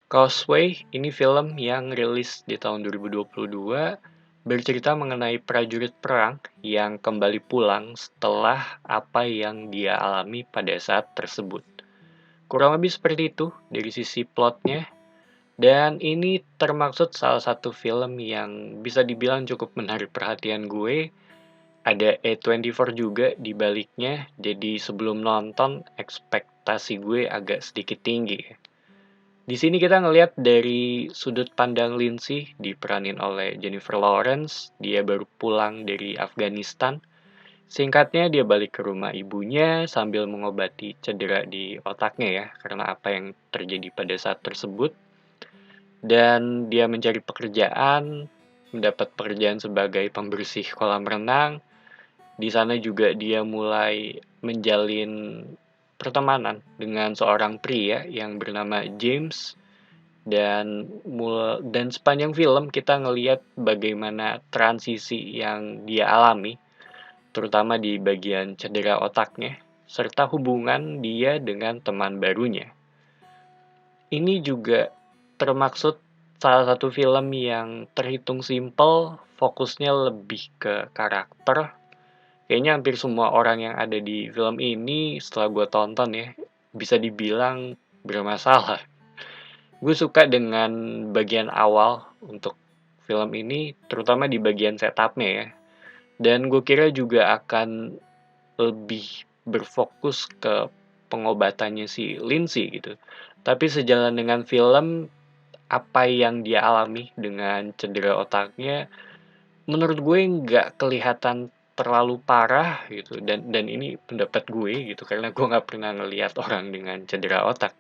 Causeway ini film yang rilis di tahun 2022, bercerita mengenai prajurit perang yang kembali pulang setelah apa yang dia alami pada saat tersebut. Kurang lebih seperti itu dari sisi plotnya, dan ini termaksud salah satu film yang bisa dibilang cukup menarik perhatian gue. Ada A24 juga di baliknya, jadi sebelum nonton ekspektasi gue agak sedikit tinggi. Di sini kita ngelihat dari sudut pandang Lindsay diperanin oleh Jennifer Lawrence. Dia baru pulang dari Afghanistan. Singkatnya dia balik ke rumah ibunya sambil mengobati cedera di otaknya ya, karena apa yang terjadi pada saat tersebut. Dan dia mencari pekerjaan, mendapat pekerjaan sebagai pembersih kolam renang. Di sana juga dia mulai menjalin pertemanan dengan seorang pria yang bernama James. Dan sepanjang film kita ngelihat bagaimana transisi yang dia alami, terutama di bagian cedera otaknya, serta hubungan dia dengan teman barunya. Ini juga termaksud salah satu film yang terhitung simple, fokusnya lebih ke karakter. Kayaknya hampir semua orang yang ada di film ini setelah gue tonton ya, bisa dibilang bermasalah. Gue suka dengan bagian awal untuk film ini, terutama di bagian setupnya ya. Dan gue kira juga akan lebih berfokus ke pengobatannya si Lindsay gitu. Tapi sejalan dengan film, apa yang dia alami dengan cedera otaknya, menurut gue nggak kelihatan terlalu parah gitu. Dan ini pendapat gue gitu, karena gue nggak pernah ngelihat orang dengan cedera otak.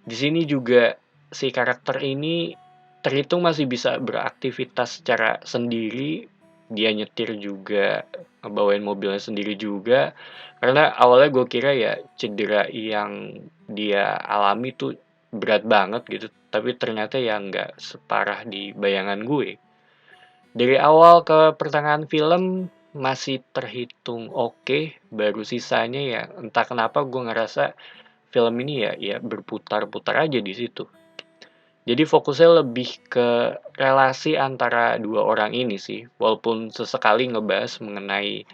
Di sini juga si karakter ini terhitung masih bisa beraktivitas secara sendiri. Dia nyetir juga, ngebawain mobilnya sendiri juga. Karena awalnya gue kira ya cedera yang dia alami tuh berat banget gitu. Tapi ternyata ya nggak separah di bayangan gue. Dari awal ke pertengahan film masih terhitung oke, baru sisanya ya entah kenapa gue ngerasa film ini ya berputar-putar aja di situ. Jadi fokusnya lebih ke relasi antara dua orang ini sih, walaupun sesekali ngebahas mengenai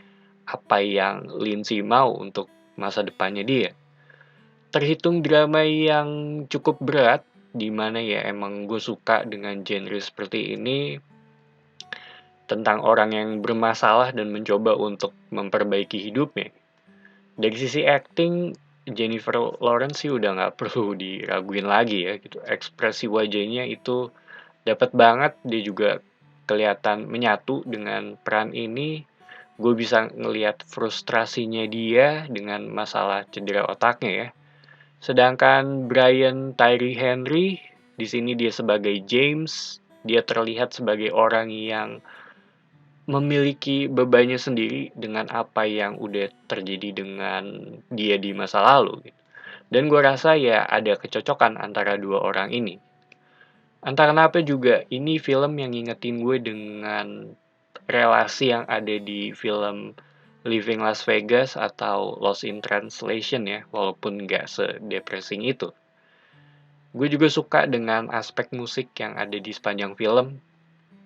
apa yang Lindsay mau untuk masa depannya dia. Terhitung drama yang cukup berat, di mana ya emang gue suka dengan genre seperti ini, tentang orang yang bermasalah dan mencoba untuk memperbaiki hidupnya. Dari sisi acting, Jennifer Lawrence sih udah nggak perlu diraguin lagi ya gitu. Ekspresi wajahnya itu dapat banget, dia juga kelihatan menyatu dengan peran ini. Gue bisa ngelihat frustrasinya dia dengan masalah cedera otaknya ya. Sedangkan Brian Tyree Henry di sini dia sebagai James, dia terlihat sebagai orang yang memiliki bebannya sendiri dengan apa yang udah terjadi dengan dia di masa lalu gitu. Dan gue rasa ya ada kecocokan antara dua orang ini. Entah kenapa juga ini film yang ngingetin gue dengan relasi yang ada di film Living Las Vegas atau Lost in Translation ya, walaupun nggak sedepressing itu. Gue juga suka dengan aspek musik yang ada di sepanjang film,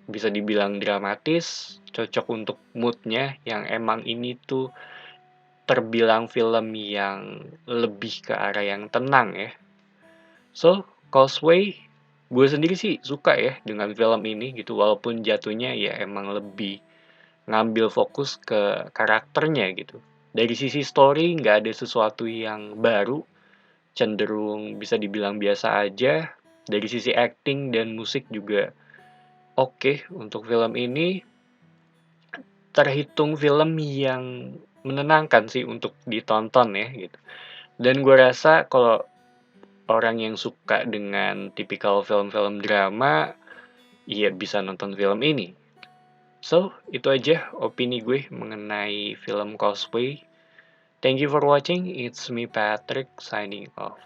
bisa dibilang dramatis, cocok untuk moodnya yang emang ini tuh terbilang film yang lebih ke arah yang tenang ya. So, Causeway, gue sendiri sih suka ya dengan film ini gitu, walaupun jatuhnya ya emang lebih ngambil fokus ke karakternya gitu. Dari sisi story nggak ada sesuatu yang baru, cenderung bisa dibilang biasa aja. Dari sisi acting dan musik juga oke untuk film ini. Terhitung film yang menenangkan sih untuk ditonton ya gitu. Dan gue rasa kalau orang yang suka dengan tipikal film-film drama, ya bisa nonton film ini. So, itu aja opini gue mengenai film Causeway. Thank you for watching. It's me Patrick signing off.